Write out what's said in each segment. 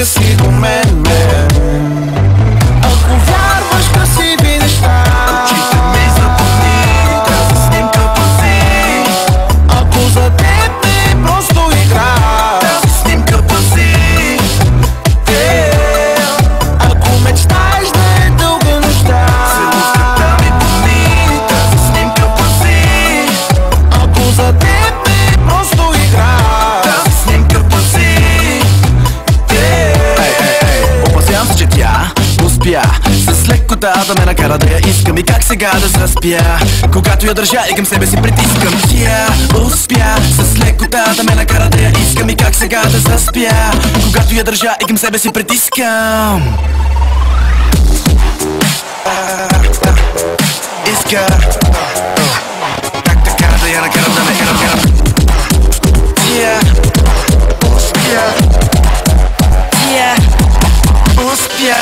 си до мен. Ако вярваш красиви неща, очите ми запомни, тази снимка пази. ако за теб е просто игра, тази снимка пази. ако мечтаеш да е дълга нощта, Целувката ми помни, тази снимка пази. ако за теб е просто игра, тази снимка пази. Опасявам се, че тя успя с лекота да ме накара да я искам. И как сега да заспя, когато я държа и към себе си притискам. Тя успя с лекота да ме накара да я искам. И как сега да заспя, когато я държа и към себе си притискам. Иска как така да я накарам да ме кара. Тя успя, тя успя.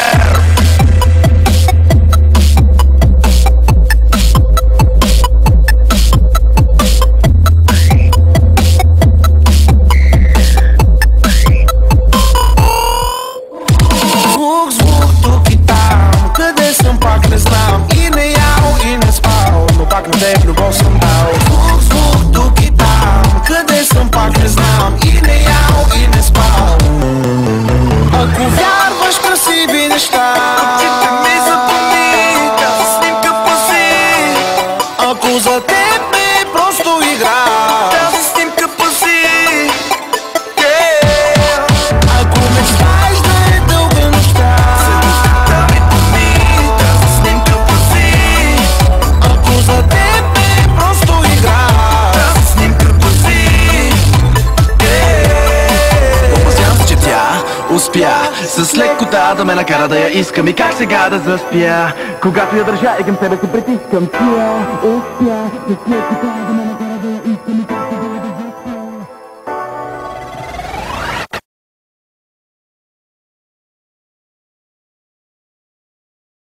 звук тук и там. Къде съм пак не знам. И не ял, и не спал, но пак на теб любов съм дал. Звук тук и там. Къде съм пак не знам. И не ял, и не спал. Ако вярваш красиви неща, Очите ми запомни, тази снимка пази. ако за теб е просто игра, Тази снимка пази. ако мечтаеш да е дълга нощта, Целувката ми помни, тази снимка пази. ако за теб е просто игра, Тази снимка пази. Опасявам се, че тя успя с лекота да ме накара да я искам. И как сега да заспя, когато я държа и към себе си притискам. Тя успя с лекота да ме